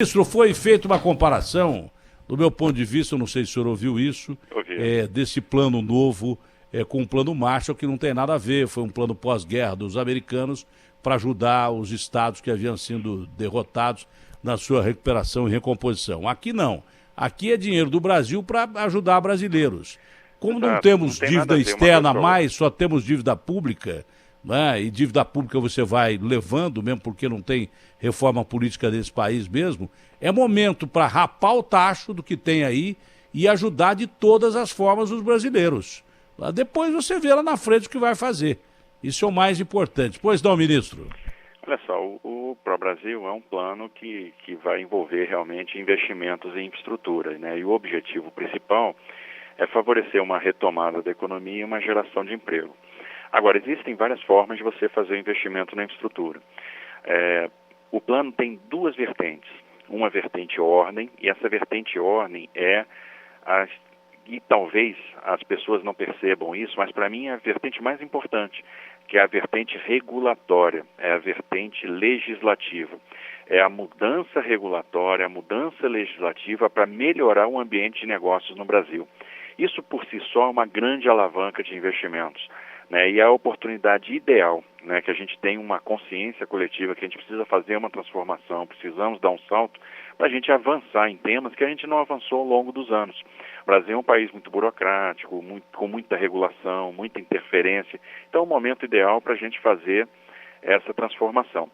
Ministro, foi feita uma comparação, do meu ponto de vista, eu não sei se o senhor ouviu isso, desse plano novo com o plano Marshall, que não tem nada a ver, foi um plano pós-guerra dos americanos para ajudar os estados que haviam sido derrotados na sua recuperação e recomposição. Aqui não, aqui é dinheiro do Brasil para ajudar brasileiros. Como não temos dívida externa mais, só temos dívida pública, né? E dívida pública você vai levando, mesmo porque não tem reforma política desse país mesmo, é momento para rapar o tacho do que tem aí e ajudar de todas as formas os brasileiros. Depois você vê lá na frente o que vai fazer. Isso é o mais importante. Pois não, ministro? Olha só, o Pro-Brasil é um plano que vai envolver realmente investimentos em infraestrutura, né? E o objetivo principal é favorecer uma retomada da economia e uma geração de emprego. Agora, existem várias formas de você fazer o investimento na infraestrutura. O plano tem duas vertentes. Uma vertente ordem, e essa vertente ordem e talvez as pessoas não percebam isso, mas para mim é a vertente mais importante, que é a vertente regulatória, é a vertente legislativa. É a mudança regulatória, a mudança legislativa para melhorar o ambiente de negócios no Brasil. Isso por si só é uma grande alavanca de investimentos, né? E é a oportunidade ideal, né? Que a gente tem uma consciência coletiva, que a gente precisa fazer uma transformação, precisamos dar um salto para a gente avançar em temas que a gente não avançou ao longo dos anos. O Brasil é um país muito burocrático, com muita regulação, muita interferência, então é o momento ideal para a gente fazer essa transformação.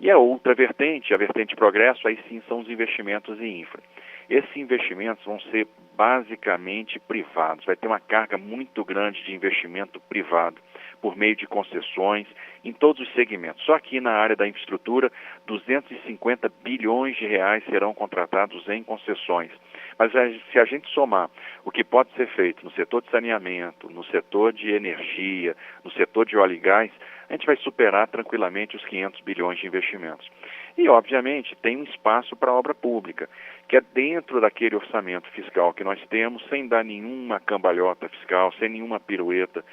E a outra vertente, a vertente progresso, aí sim são os investimentos em infra. Esses investimentos vão ser basicamente privados, vai ter uma carga muito grande de investimento privado, por meio de concessões em todos os segmentos. Só aqui na área da infraestrutura, 250 bilhões de reais serão contratados em concessões. Mas se a gente somar o que pode ser feito no setor de saneamento, no setor de energia, no setor de óleo e gás, a gente vai superar tranquilamente os 500 bilhões de investimentos. E, obviamente, tem um espaço para a obra pública, que é dentro daquele orçamento fiscal que nós temos, sem dar nenhuma cambalhota fiscal, sem nenhuma pirueta,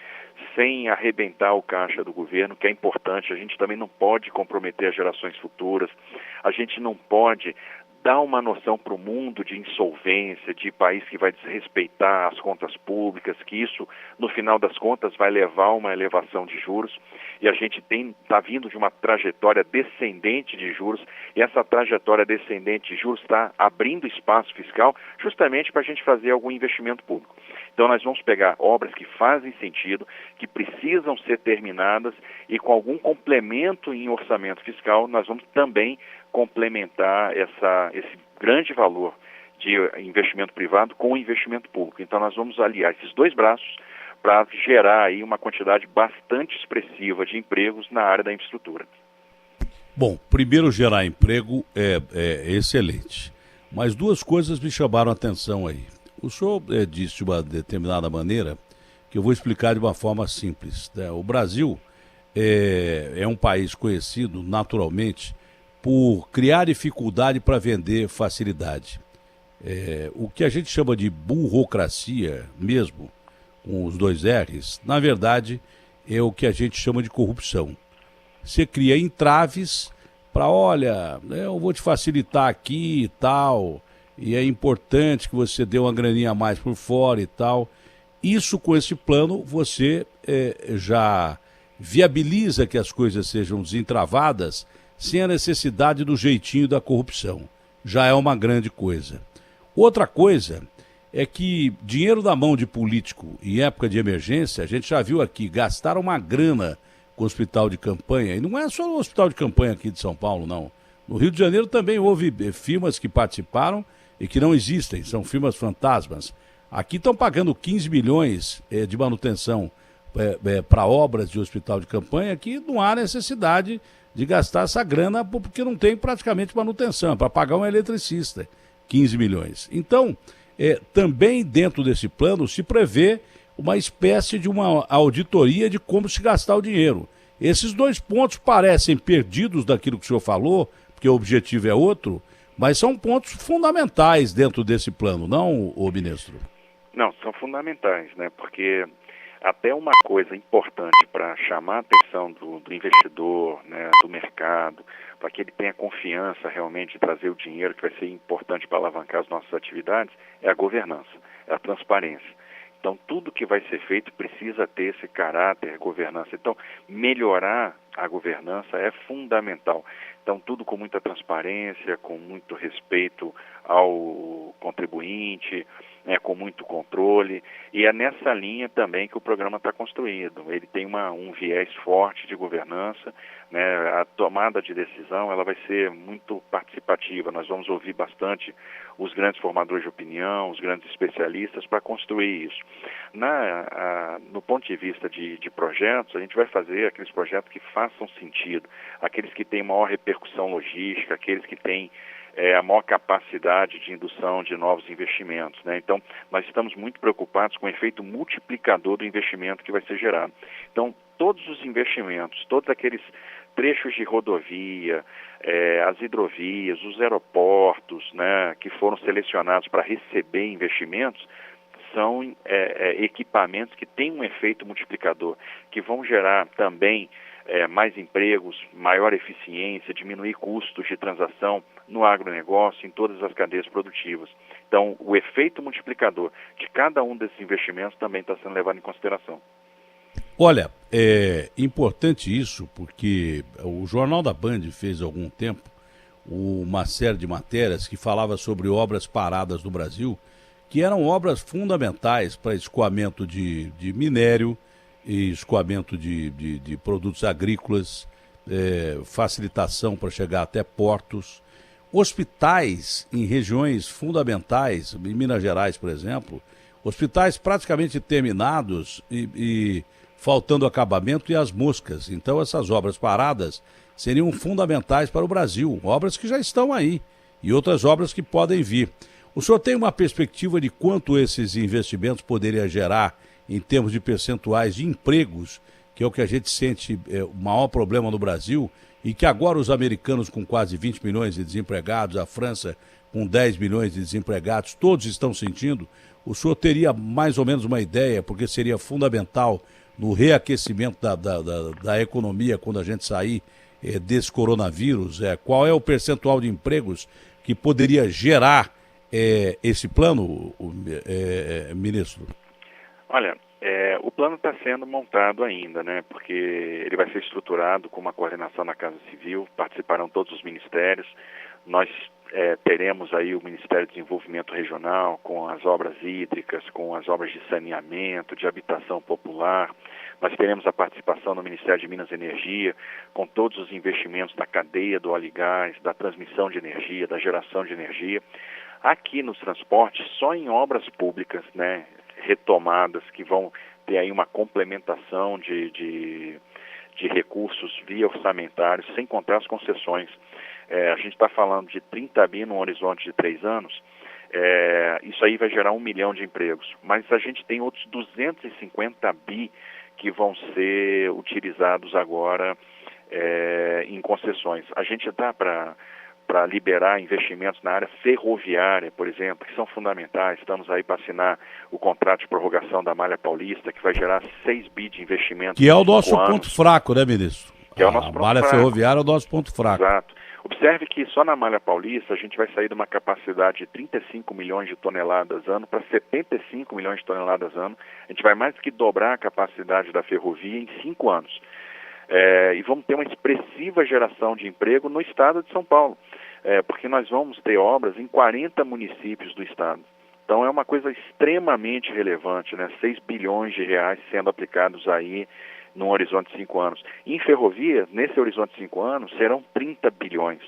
sem arrebentar o caixa do governo, que é importante. A gente também não pode comprometer as gerações futuras, a gente não pode dar uma noção para o mundo de insolvência, de país que vai desrespeitar as contas públicas, que isso, no final das contas, vai levar a uma elevação de juros. E a gente está vindo de uma trajetória descendente de juros, e essa trajetória descendente de juros está abrindo espaço fiscal justamente para a gente fazer algum investimento público. Então nós vamos pegar obras que fazem sentido, que precisam ser terminadas, e com algum complemento em orçamento fiscal, nós vamos também complementar esse grande valor de investimento privado com o investimento público. Então nós vamos aliar esses dois braços para gerar aí uma quantidade bastante expressiva de empregos na área da infraestrutura. Bom, primeiro gerar emprego é excelente, mas duas coisas me chamaram a atenção aí. O senhor disse de uma determinada maneira, que eu vou explicar de uma forma simples, né? O Brasil é um país conhecido naturalmente por criar dificuldade para vender facilidade. O que a gente chama de burocracia mesmo, com os dois R's, na verdade é o que a gente chama de corrupção. Você cria entraves para, olha, eu vou te facilitar aqui e tal, e é importante que você dê uma graninha a mais por fora e tal. Isso, com esse plano, você já viabiliza que as coisas sejam desentravadas sem a necessidade do jeitinho da corrupção. Já é uma grande coisa. Outra coisa é que dinheiro na mão de político em época de emergência, a gente já viu aqui, gastaram uma grana com o hospital de campanha, e não é só o hospital de campanha aqui de São Paulo, não. No Rio de Janeiro também houve firmas que participaram e que não existem, são firmas fantasmas. Aqui estão pagando 15 milhões de manutenção para obras de hospital de campanha, que não há necessidade de gastar essa grana porque não tem praticamente manutenção, para pagar um eletricista, 15 milhões. Então, também dentro desse plano se prevê uma espécie de uma auditoria de como se gastar o dinheiro. Esses dois pontos parecem perdidos daquilo que o senhor falou, porque o objetivo é outro, mas são pontos fundamentais dentro desse plano, não, ministro? Não, são fundamentais, né? Porque até uma coisa importante para chamar a atenção do investidor, né, do mercado, para que ele tenha confiança realmente de trazer o dinheiro que vai ser importante para alavancar as nossas atividades, é a governança, é a transparência. Então, tudo que vai ser feito precisa ter esse caráter de governança. Então, melhorar a governança é fundamental. Então, tudo com muita transparência, com muito respeito ao contribuinte, né, com muito controle. E é nessa linha também que o programa está construído. Ele tem um viés forte de governança, né? A tomada de decisão ela vai ser muito participativa. Nós vamos ouvir bastante os grandes formadores de opinião, os grandes especialistas para construir isso. No ponto de vista de projetos, a gente vai fazer aqueles projetos que façam sentido, aqueles que têm maior repercussão logística, aqueles que têm a maior capacidade de indução de novos investimentos, né? Então, nós estamos muito preocupados com o efeito multiplicador do investimento que vai ser gerado. Então, todos os investimentos, todos aqueles trechos de rodovia, as hidrovias, os aeroportos, né, que foram selecionados para receber investimentos, são equipamentos que têm um efeito multiplicador, que vão gerar também mais empregos, maior eficiência, diminuir custos de transação no agronegócio, em todas as cadeias produtivas. Então, o efeito multiplicador de cada um desses investimentos também está sendo levado em consideração. Olha, é importante isso, porque o Jornal da Band fez há algum tempo uma série de matérias que falava sobre obras paradas no Brasil, que eram obras fundamentais para escoamento de minério e escoamento de produtos agrícolas, facilitação para chegar até portos, hospitais em regiões fundamentais, em Minas Gerais, por exemplo, hospitais praticamente terminados e faltando acabamento e as moscas. Então essas obras paradas seriam fundamentais para o Brasil, obras que já estão aí e outras obras que podem vir. O senhor tem uma perspectiva de quanto esses investimentos poderiam gerar em termos de percentuais de empregos, que é o que a gente sente o maior problema no Brasil, e que agora os americanos com quase 20 milhões de desempregados, a França com 10 milhões de desempregados, todos estão sentindo? O senhor teria mais ou menos uma ideia, porque seria fundamental no reaquecimento da economia quando a gente sair desse coronavírus, qual é o percentual de empregos que poderia gerar esse plano, ministro? Olha, o plano está sendo montado ainda, né? Porque ele vai ser estruturado com uma coordenação na Casa Civil, participarão todos os ministérios. Nós teremos aí o Ministério do Desenvolvimento Regional com as obras hídricas, com as obras de saneamento, de habitação popular. Nós teremos a participação do Ministério de Minas e Energia, com todos os investimentos da cadeia do óleo e gás, da transmissão de energia, da geração de energia. Aqui nos transportes, só em obras públicas, né, retomadas, que vão ter aí uma complementação de recursos via orçamentários, sem contar as concessões. A gente está falando de 30 bi num horizonte de 3 anos, isso aí vai gerar 1 milhão de empregos. Mas a gente tem outros 250 bi que vão ser utilizados agora em concessões. A gente dá para liberar investimentos na área ferroviária, por exemplo, que são fundamentais. Estamos aí para assinar o contrato de prorrogação da Malha Paulista, que vai gerar 6 bi de investimento. Que é o nosso ponto fraco, né, ministro? Que é o nosso ponto fraco. A malha ferroviária é o nosso ponto fraco. Exato. Observe que só na Malha Paulista a gente vai sair de uma capacidade de 35 milhões de toneladas ano para 75 milhões de toneladas ano. A gente vai mais do que dobrar a capacidade da ferrovia em 5 anos. E vamos ter uma expressiva geração de emprego no estado de São Paulo, porque nós vamos ter obras em 40 municípios do estado. Então é uma coisa extremamente relevante, né? 6 bilhões de reais sendo aplicados aí num horizonte de 5 anos. Em ferrovia, nesse horizonte de 5 anos, serão 30 bilhões.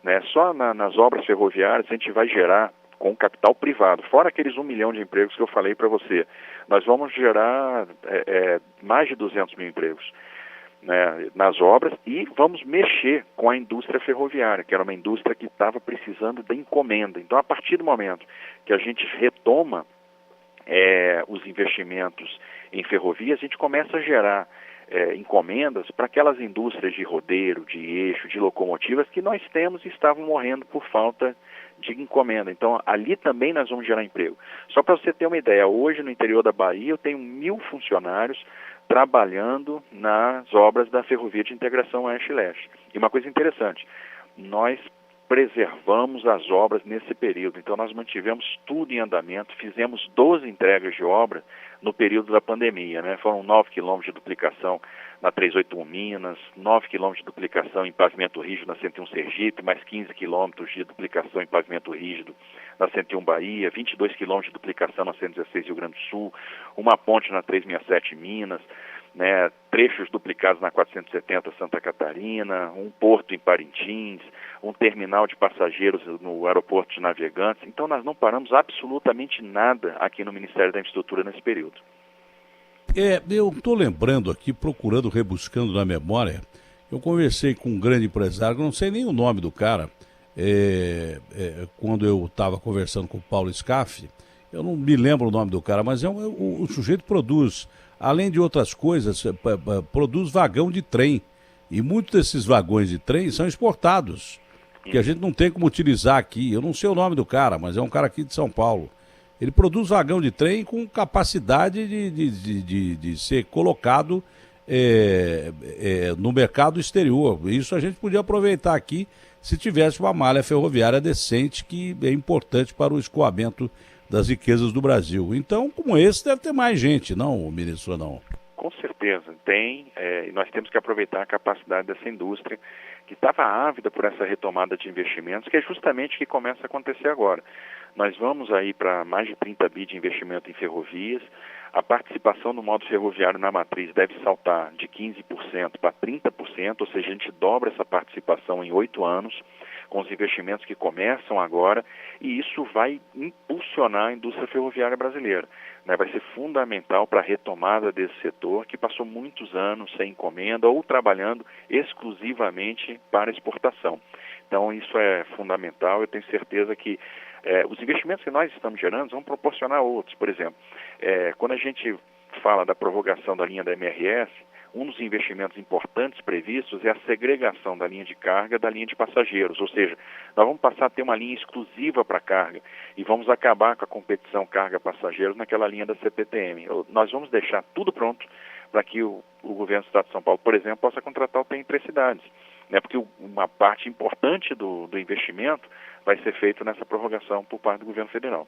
Né? Só nas obras ferroviárias a gente vai gerar, com capital privado, fora aqueles 1 milhão de empregos que eu falei para você, nós vamos gerar mais de 200 mil empregos, né, nas obras, e vamos mexer com a indústria ferroviária, que era uma indústria que estava precisando de encomenda. Então, a partir do momento que a gente retoma os investimentos em ferrovia, a gente começa a gerar encomendas para aquelas indústrias de rodeiro, de eixo, de locomotivas que nós temos e estavam morrendo por falta de encomenda. Então, ali também nós vamos gerar emprego. Só para você ter uma ideia, hoje no interior da Bahia eu tenho 1.000 funcionários trabalhando nas obras da Ferrovia de Integração Oeste-Leste. E uma coisa interessante, nós preservamos as obras nesse período, então nós mantivemos tudo em andamento, fizemos 12 entregas de obra no período da pandemia, né? Foram 9 quilômetros de duplicação na 381 Minas, 9 quilômetros de duplicação em pavimento rígido na 101 Sergipe, mais 15 quilômetros de duplicação em pavimento rígido na 101 Bahia, 22 quilômetros de duplicação na 116 Rio Grande do Sul, uma ponte na 367 Minas, né, trechos duplicados na 470 Santa Catarina, um porto em Parintins, um terminal de passageiros no aeroporto de Navegantes. Então nós não paramos absolutamente nada aqui no Ministério da Infraestrutura nesse período. Eu estou lembrando aqui, procurando, rebuscando na memória, eu conversei com um grande empresário, não sei nem o nome do cara, quando eu estava conversando com o Paulo Scaff, eu não me lembro o nome do cara, mas o sujeito produz, além de outras coisas, produz vagão de trem. E muitos desses vagões de trem são exportados, que a gente não tem como utilizar aqui. Eu não sei o nome do cara, mas é um cara aqui de São Paulo. Ele produz vagão de trem com capacidade de ser colocado no mercado exterior. Isso a gente podia aproveitar aqui se tivesse uma malha ferroviária decente, que é importante para o escoamento das riquezas do Brasil. Então, como esse, deve ter mais gente, não, ministro, não? Com certeza, tem, e nós temos que aproveitar a capacidade dessa indústria que estava ávida por essa retomada de investimentos, que é justamente o que começa a acontecer agora. Nós vamos aí para mais de 30 bi de investimento em ferrovias, a participação no modo ferroviário na matriz deve saltar de 15% para 30%, ou seja, a gente dobra essa participação em 8 anos, com os investimentos que começam agora, e isso vai impulsionar a indústria ferroviária brasileira, né? Vai ser fundamental para a retomada desse setor, que passou muitos anos sem encomenda ou trabalhando exclusivamente para exportação. Então, isso é fundamental. Eu tenho certeza que os investimentos que nós estamos gerando vão proporcionar outros. Por exemplo, quando a gente fala da prorrogação da linha da MRS, um dos investimentos importantes previstos é a segregação da linha de carga da linha de passageiros, ou seja, nós vamos passar a ter uma linha exclusiva para carga e vamos acabar com a competição carga-passageiros naquela linha da CPTM. Nós vamos deixar tudo pronto para que o governo do Estado de São Paulo, por exemplo, possa contratar o trem Intercidades, né? Porque uma parte importante do investimento vai ser feito nessa prorrogação por parte do governo federal.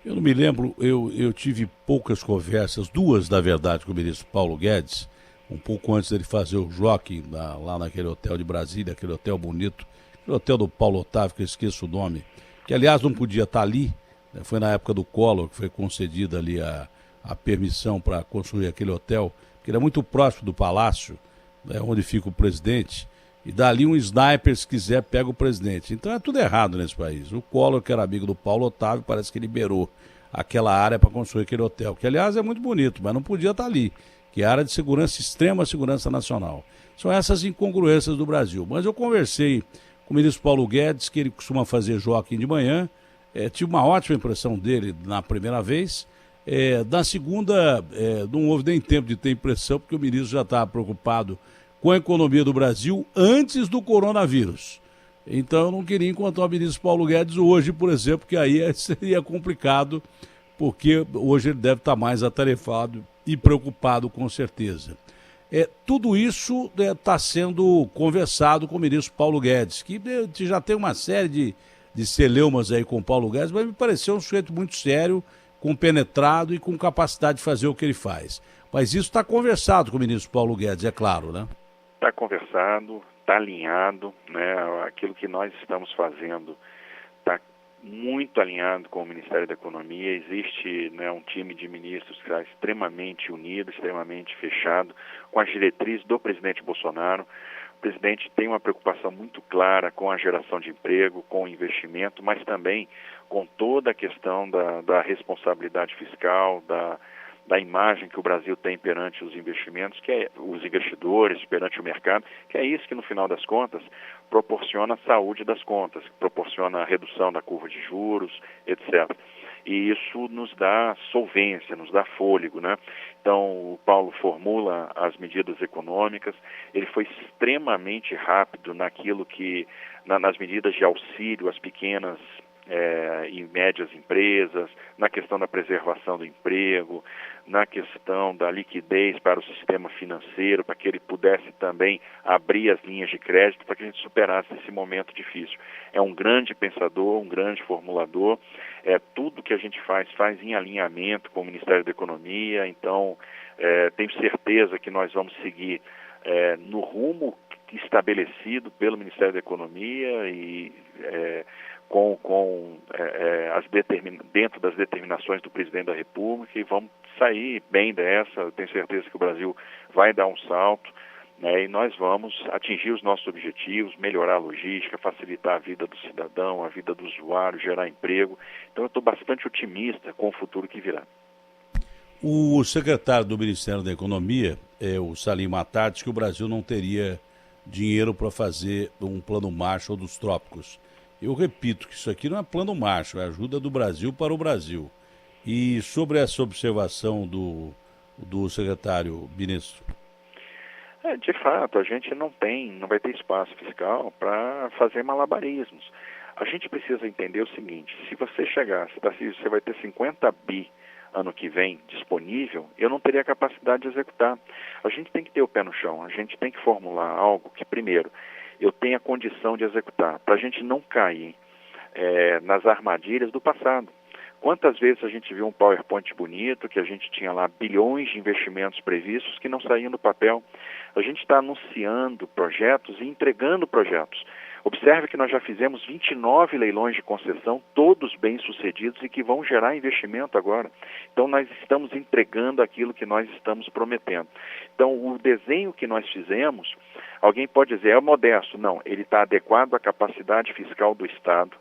Eu não me lembro, eu tive poucas conversas, duas, na verdade, com o ministro Paulo Guedes, um pouco antes dele fazer o jockey lá naquele hotel de Brasília, aquele hotel bonito, aquele hotel do Paulo Otávio, que eu esqueço o nome, que aliás não podia estar ali, né? Foi na época do Collor que foi concedida ali a permissão para construir aquele hotel, que era muito próximo do palácio, né, onde fica o presidente, e dali um sniper, se quiser, pega o presidente. Então é tudo errado nesse país. O Collor, que era amigo do Paulo Otávio, parece que liberou aquela área para construir aquele hotel, que aliás é muito bonito, mas não podia estar ali, que é a área de segurança, extrema segurança nacional. São essas incongruências do Brasil. Mas eu conversei com o ministro Paulo Guedes, que ele costuma fazer jockey de manhã, tive uma ótima impressão dele na primeira vez. Na segunda, não houve nem tempo de ter impressão, porque o ministro já estava preocupado com a economia do Brasil antes do coronavírus. Então eu não queria encontrar o ministro Paulo Guedes hoje, por exemplo, que aí seria complicado, porque hoje ele deve estar mais atarefado e preocupado, com certeza. Tudo isso está sendo conversado com o ministro Paulo Guedes, que já tem uma série de celeumas aí com o Paulo Guedes, mas me pareceu um sujeito muito sério, compenetrado e com capacidade de fazer o que ele faz. Mas isso está conversado com o ministro Paulo Guedes, é claro, né? Está conversado, está alinhado, né? Aquilo que nós estamos fazendo está muito alinhado com o Ministério da Economia. Existe, né, um time de ministros que está extremamente unido, extremamente fechado, com as diretrizes do presidente Bolsonaro. O presidente tem uma preocupação muito clara com a geração de emprego, com o investimento, mas também com toda a questão da responsabilidade fiscal, da imagem que o Brasil tem perante os investimentos, que é os investidores, perante o mercado, que é isso que, no final das contas, proporciona a saúde das contas, proporciona a redução da curva de juros, etc. E isso nos dá solvência, nos dá fôlego, né? Então, o Paulo formula as medidas econômicas, ele foi extremamente rápido naquilo que, nas medidas de auxílio às pequenas e médias empresas, na questão da preservação do emprego, na questão da liquidez para o sistema financeiro, para que ele pudesse também abrir as linhas de crédito para que a gente superasse esse momento difícil. É um grande pensador, um grande formulador, tudo que a gente faz em alinhamento com o Ministério da Economia, então tenho certeza que nós vamos seguir no rumo estabelecido pelo Ministério da Economia e dentro das determinações do Presidente da República, e vamos sair bem dessa. Eu tenho certeza que o Brasil vai dar um salto, né, e nós vamos atingir os nossos objetivos, melhorar a logística, facilitar a vida do cidadão, a vida do usuário, gerar emprego. Então eu estou bastante otimista com o futuro que virá. O secretário do Ministério da Economia, o Salim Matar, disse que o Brasil não teria dinheiro para fazer um plano Marshall dos trópicos. Eu repito que isso aqui não é plano Marshall, é ajuda do Brasil para o Brasil. E sobre essa observação do secretário ministro? De fato, a gente não vai ter espaço fiscal para fazer malabarismos. A gente precisa entender o seguinte: se você você vai ter 50 bi ano que vem disponível, eu não teria capacidade de executar. A gente tem que ter o pé no chão, a gente tem que formular algo que, primeiro, eu tenha condição de executar, para a gente não cair nas armadilhas do passado. Quantas vezes a gente viu um PowerPoint bonito, que a gente tinha lá bilhões de investimentos previstos que não saíam do papel? A gente está anunciando projetos e entregando projetos. Observe que nós já fizemos 29 leilões de concessão, todos bem-sucedidos e que vão gerar investimento agora. Então, nós estamos entregando aquilo que nós estamos prometendo. Então, o desenho que nós fizemos, alguém pode dizer, é modesto. Não, ele está adequado à capacidade fiscal do Estado.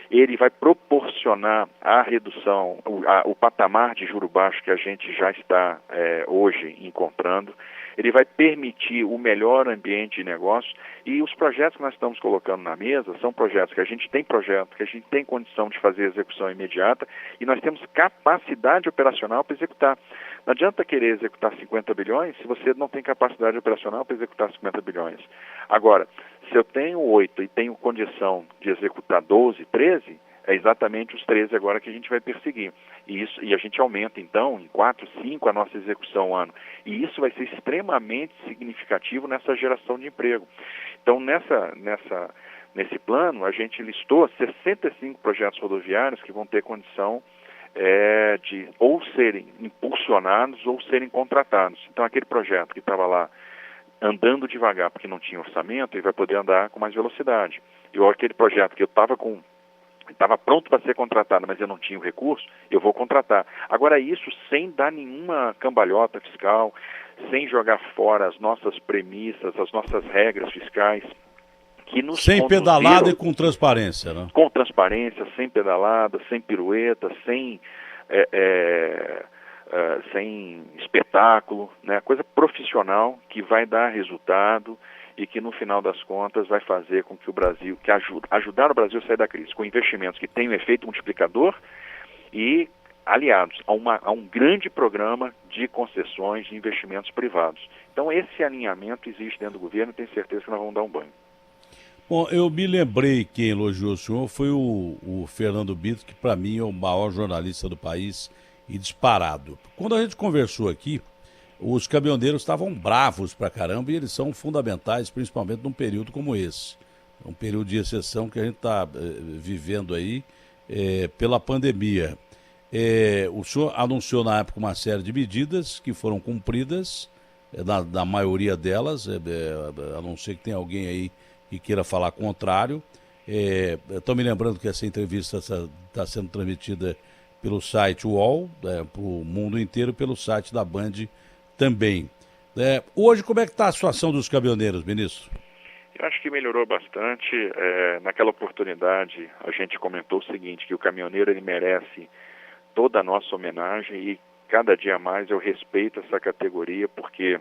Ele vai proporcionar a redução, o patamar de juro baixo que a gente já está hoje encontrando. Ele vai permitir o melhor ambiente de negócio, e os projetos que nós estamos colocando na mesa são projetos que a gente tem condição de fazer execução imediata, e nós temos capacidade operacional para executar. Não adianta querer executar 50 bilhões se você não tem capacidade operacional para executar 50 bilhões. Agora, se eu tenho 8 e tenho condição de executar 12, 13, é exatamente os 13 agora que a gente vai perseguir. E a gente aumenta, então, em 4, 5 a nossa execução ano. E isso vai ser extremamente significativo nessa geração de emprego. Então, nesse plano, a gente listou 65 projetos rodoviários que vão ter condição de ou serem impulsionados ou serem contratados. Então, aquele projeto que estava lá andando devagar porque não tinha orçamento, ele vai poder andar com mais velocidade. E aquele projeto que eu estava pronto para ser contratado, mas eu não tinha o recurso, eu vou contratar. Agora, isso sem dar nenhuma cambalhota fiscal, sem jogar fora as nossas premissas, as nossas regras fiscais, que nos sem pedalada e com transparência, né? Com transparência, sem pedalada, sem pirueta, sem espetáculo, né? Coisa profissional que vai dar resultado e que no final das contas vai fazer com que o Brasil, ajudar o Brasil a sair da crise, com investimentos que tenham efeito multiplicador e aliados a um grande programa de concessões de investimentos privados. Então esse alinhamento existe dentro do governo e tenho certeza que nós vamos dar um banho. Bom, eu me lembrei que quem elogiou o senhor foi o Fernando Bito, que para mim é o maior jornalista do país e disparado. Quando a gente conversou aqui, os caminhoneiros estavam bravos pra caramba e eles são fundamentais, principalmente num período como esse. Um período de exceção que a gente está vivendo aí pela pandemia. O senhor anunciou na época uma série de medidas que foram cumpridas, na maioria delas, a não ser que tenha alguém aí que queira falar contrário. Estou me lembrando que essa entrevista está sendo transmitida pelo site UOL, para o mundo inteiro, pelo site da Band também. Hoje, como é que está a situação dos caminhoneiros, ministro? Eu acho que melhorou bastante. Naquela oportunidade, a gente comentou o seguinte, que o caminhoneiro ele merece toda a nossa homenagem e cada dia mais eu respeito essa categoria porque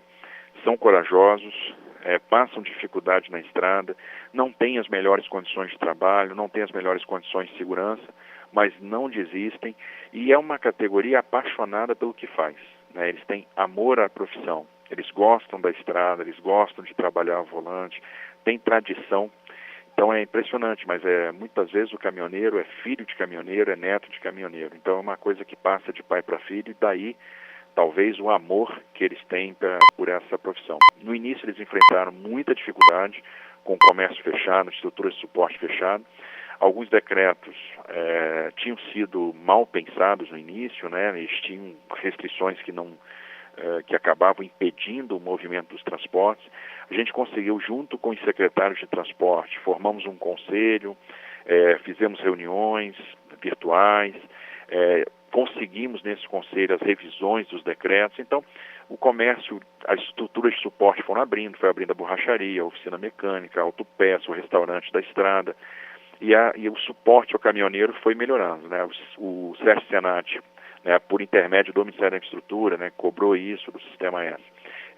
são corajosos, passam dificuldade na estrada, não têm as melhores condições de trabalho, não têm as melhores condições de segurança, mas não desistem e é uma categoria apaixonada pelo que faz. Eles têm amor à profissão, eles gostam da estrada, eles gostam de trabalhar ao volante, têm tradição. Então é impressionante, mas muitas vezes o caminhoneiro é filho de caminhoneiro, é neto de caminhoneiro. Então é uma coisa que passa de pai para filho, e daí talvez o amor que eles têm por essa profissão. No início eles enfrentaram muita dificuldade com o comércio fechado, estruturas de suporte fechado. Alguns decretos tinham sido mal pensados no início, né? Eles tinham restrições que acabavam impedindo o movimento dos transportes. A gente conseguiu, junto com os secretários de transporte, formamos um conselho, fizemos reuniões virtuais, conseguimos nesse conselho as revisões dos decretos. Então, o comércio, as estruturas de suporte foram abrindo, foi abrindo a borracharia, a oficina mecânica, a autopeça, o restaurante da estrada, e o suporte ao caminhoneiro foi melhorando, né? O Sérgio Senati, né, por intermédio do Ministério da Infraestrutura, né, cobrou isso do Sistema S.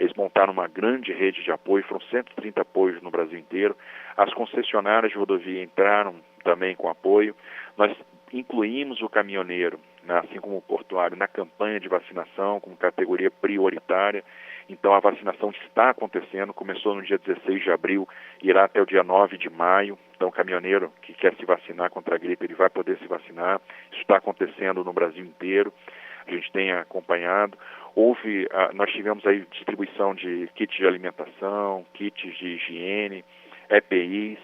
Eles montaram uma grande rede de apoio, foram 130 apoios no Brasil inteiro. As concessionárias de rodovia entraram também com apoio. Nós incluímos o caminhoneiro, né, assim como o portuário, na campanha de vacinação como categoria prioritária. Então a vacinação está acontecendo, começou no dia 16 de abril, irá até o dia 9 de maio. Então o caminhoneiro que quer se vacinar contra a gripe, ele vai poder se vacinar. Isso está acontecendo no Brasil inteiro, a gente tem acompanhado. Nós tivemos aí distribuição de kits de alimentação, kits de higiene, EPIs,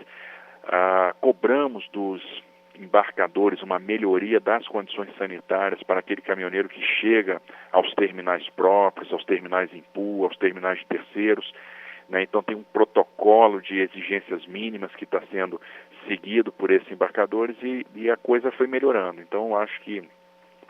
cobramos dos embarcadores uma melhoria das condições sanitárias para aquele caminhoneiro que chega aos terminais próprios, aos terminais em pool, aos terminais de terceiros, né? Então tem um protocolo de exigências mínimas que está sendo seguido por esses embarcadores e a coisa foi melhorando. Então eu acho que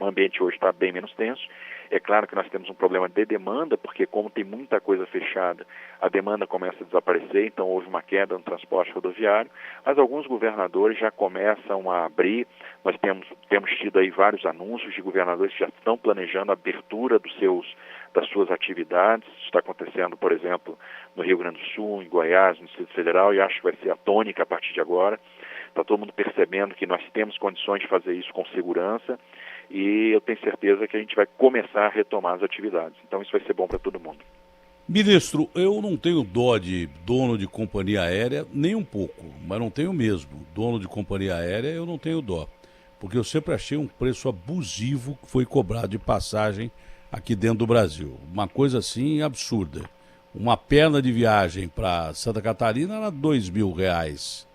o ambiente hoje está bem menos tenso. É claro que nós temos um problema de demanda, porque como tem muita coisa fechada, a demanda começa a desaparecer, então houve uma queda no transporte rodoviário, mas alguns governadores já começam a abrir. Nós temos tido aí vários anúncios de governadores que já estão planejando a abertura das suas atividades. Isso está acontecendo, por exemplo, no Rio Grande do Sul, em Goiás, no Distrito Federal, e acho que vai ser a tônica a partir de agora. Está todo mundo percebendo que nós temos condições de fazer isso com segurança, e eu tenho certeza que a gente vai começar a retomar as atividades. Então isso vai ser bom para todo mundo. Ministro, eu não tenho dó de dono de companhia aérea, nem um pouco, mas não tenho mesmo. Dono de companhia aérea eu não tenho dó, porque eu sempre achei um preço abusivo que foi cobrado de passagem aqui dentro do Brasil. Uma coisa assim absurda. Uma perna de viagem para Santa Catarina era R$ 2.000.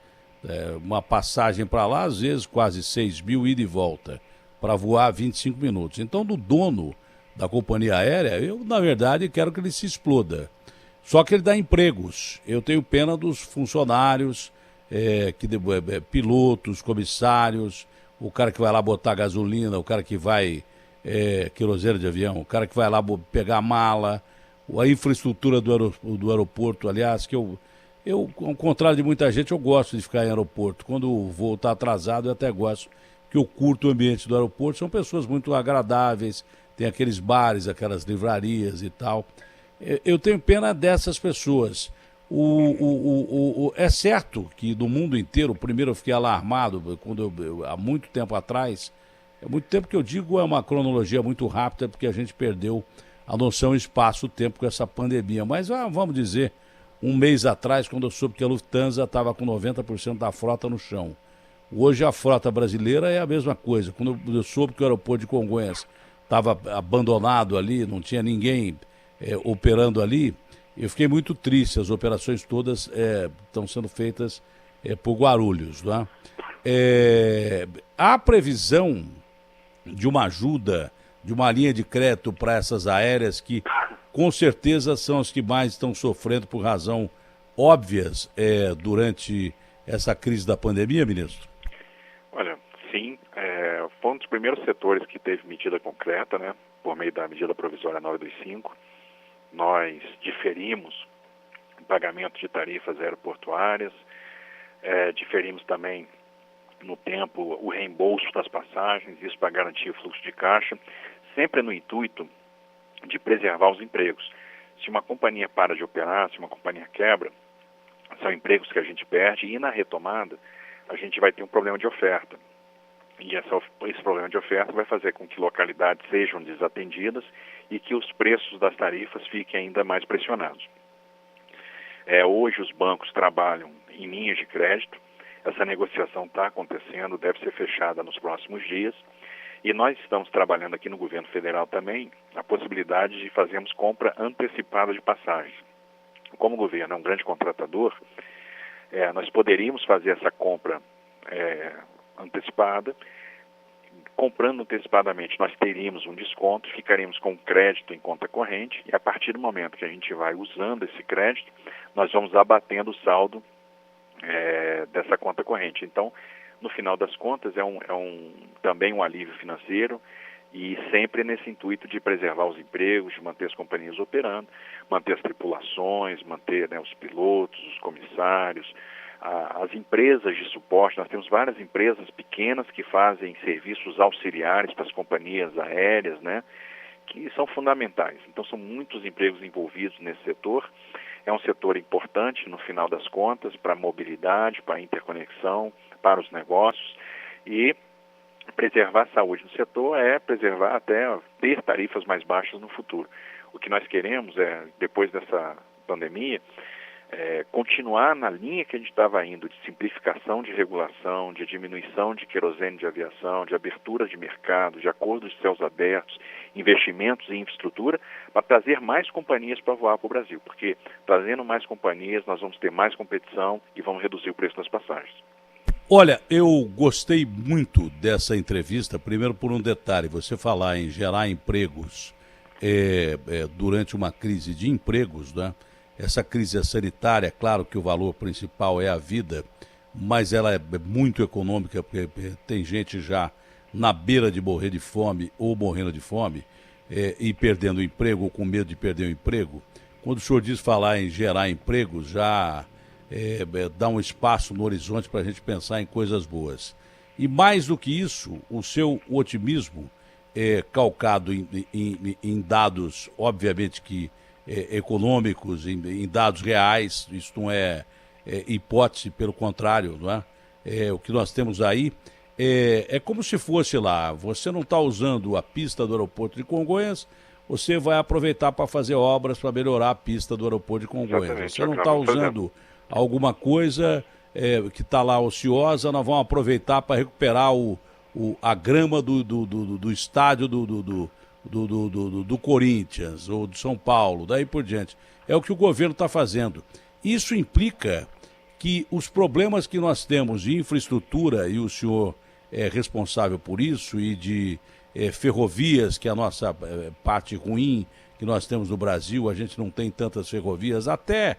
Uma passagem para lá, às vezes quase 6.000 ida e volta, para voar 25 minutos. Então, do dono da companhia aérea, eu, na verdade, quero que ele se exploda. Só que ele dá empregos. Eu tenho pena dos funcionários, pilotos, comissários, o cara que vai lá botar gasolina, o cara que vai, querosene de avião, o cara que vai lá pegar a mala, a infraestrutura do aeroporto, aliás, que eu, ao contrário de muita gente, eu gosto de ficar em aeroporto. Quando o voo está atrasado, eu até gosto, que eu curto o ambiente do aeroporto. São pessoas muito agradáveis, tem aqueles bares, aquelas livrarias e tal. Eu tenho pena dessas pessoas. É certo que no mundo inteiro, primeiro eu fiquei alarmado, há muito tempo atrás, é muito tempo que eu digo, é uma cronologia muito rápida, porque a gente perdeu a noção espaço-tempo com essa pandemia. Mas vamos dizer, um mês atrás, quando eu soube que a Lufthansa estava com 90% da frota no chão. Hoje a frota brasileira é a mesma coisa. Quando eu soube que o aeroporto de Congonhas estava abandonado ali, não tinha ninguém operando ali, eu fiquei muito triste. As operações todas estão sendo feitas por Guarulhos. Não é? Há previsão de uma ajuda, de uma linha de crédito para essas aéreas que com certeza são as que mais estão sofrendo por razão óbvias durante essa crise da pandemia, ministro? Olha, sim, foi um dos primeiros setores que teve medida concreta, né, por meio da medida provisória 925. Nós diferimos o pagamento de tarifas aeroportuárias, diferimos também no tempo o reembolso das passagens, isso para garantir o fluxo de caixa, sempre no intuito de preservar os empregos. Se uma companhia para de operar, se uma companhia quebra, são empregos que a gente perde, e na retomada a gente vai ter um problema de oferta. E esse problema de oferta vai fazer com que localidades sejam desatendidas e que os preços das tarifas fiquem ainda mais pressionados. Hoje os bancos trabalham em linhas de crédito, Essa negociação está acontecendo, deve ser fechada nos próximos dias. E nós estamos trabalhando aqui no governo federal também a possibilidade de fazermos compra antecipada de passagens. Como o governo é um grande contratador, nós poderíamos fazer essa compra antecipada. Comprando antecipadamente, nós teríamos um desconto, ficaríamos com crédito em conta corrente, e a partir do momento que a gente vai usando esse crédito, nós vamos abatendo o saldo dessa conta corrente. Então, no final das contas, também um alívio financeiro, e sempre nesse intuito de preservar os empregos, de manter as companhias operando, manter as tripulações, manter, né, os pilotos, os comissários, as empresas de suporte. Nós temos várias empresas pequenas que fazem serviços auxiliares para as companhias aéreas, né, que são fundamentais. Então, são muitos empregos envolvidos nesse setor. É um setor importante, no final das contas, para a mobilidade, para a interconexão, para os negócios. E preservar a saúde no setor é preservar até ter tarifas mais baixas no futuro. O que nós queremos depois dessa pandemia, continuar na linha que a gente estava indo, de simplificação de regulação, de diminuição de querosene de aviação, de abertura de mercado, de acordos de céus abertos, investimentos em infraestrutura, para trazer mais companhias para voar para o Brasil, porque trazendo mais companhias nós vamos ter mais competição e vamos reduzir o preço das passagens. Olha, eu gostei muito dessa entrevista, primeiro por um detalhe, você falar em gerar empregos durante uma crise de empregos, né? Essa crise é sanitária, claro que o valor principal é a vida, mas ela é muito econômica, porque tem gente já na beira de morrer de fome ou morrendo de fome e perdendo o emprego ou com medo de perder o emprego. Quando o senhor diz falar em gerar empregos, já dá um espaço no horizonte para a gente pensar em coisas boas. E mais do que isso, o seu otimismo calcado em dados, obviamente que econômicos, em dados reais, isso não é hipótese, pelo contrário, não é? O que nós temos aí é como se fosse lá, você não está usando a pista do aeroporto de Congonhas, você vai aproveitar para fazer obras para melhorar a pista do aeroporto de Congonhas. Exatamente. Você não está usando alguma coisa que está lá ociosa, nós vamos aproveitar para recuperar a grama do estádio do Corinthians ou do São Paulo, daí por diante. É o que o governo está fazendo. Isso implica que os problemas que nós temos de infraestrutura, e o senhor é responsável por isso, e de ferrovias, que é a nossa parte ruim que nós temos no Brasil, a gente não tem tantas ferrovias, até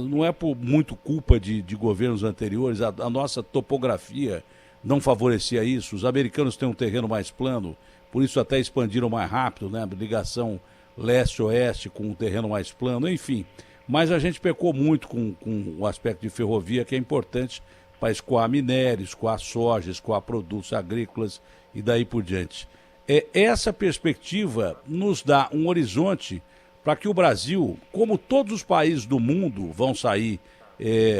não é por muito culpa de governos anteriores, a nossa topografia não favorecia isso. Os americanos têm um terreno mais plano, por isso até expandiram mais rápido, né? Ligação leste-oeste com um terreno mais plano, enfim. Mas a gente pecou muito com o aspecto de ferrovia, que é importante para escoar minérios, escoar soja, escoar produtos agrícolas e daí por diante. Essa perspectiva nos dá um horizonte para que o Brasil, como todos os países do mundo, vão sair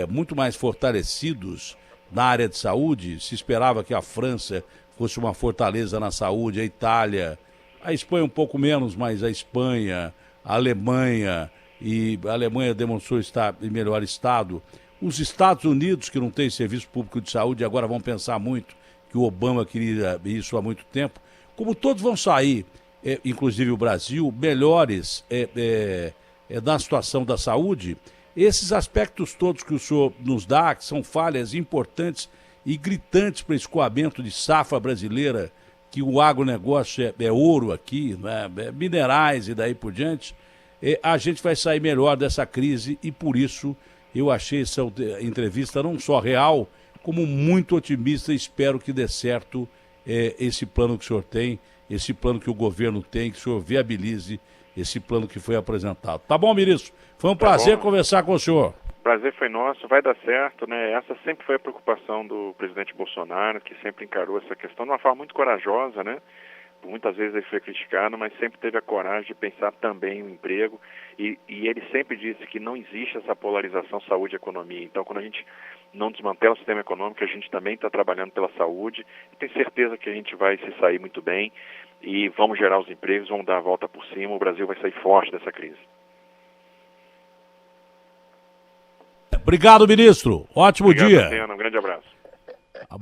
muito mais fortalecidos na área de saúde. Se esperava que a França fosse uma fortaleza na saúde, a Itália, a Espanha um pouco menos, mas a Espanha, a Alemanha, e a Alemanha demonstrou estar em melhor estado. Os Estados Unidos, que não tem serviço público de saúde, agora vão pensar muito, que o Obama queria isso há muito tempo. Como todos vão sair, inclusive o Brasil, melhores na situação da saúde, esses aspectos todos que o senhor nos dá, que são falhas importantes e gritantes para o escoamento de safra brasileira, que o agronegócio é ouro aqui, né? Minerais e daí por diante, a gente vai sair melhor dessa crise e por isso eu achei essa entrevista não só real, como muito otimista e espero que dê certo esse plano que o senhor tem, esse plano que o governo tem, que o senhor viabilize esse plano que foi apresentado. Tá bom, ministro? Foi um prazer conversar com o senhor. Prazer foi nosso, vai dar certo, né? Essa sempre foi a preocupação do presidente Bolsonaro, que sempre encarou essa questão de uma forma muito corajosa, né? Muitas vezes ele foi criticado, mas sempre teve a coragem de pensar também no emprego e ele sempre disse que não existe essa polarização saúde e economia. Então, quando a gente não desmantela o sistema econômico, a gente também está trabalhando pela saúde e tenho certeza que a gente vai se sair muito bem e vamos gerar os empregos, vamos dar a volta por cima, o Brasil vai sair forte dessa crise. Obrigado, ministro. Ótimo Obrigado, dia. Luciano. Um grande abraço.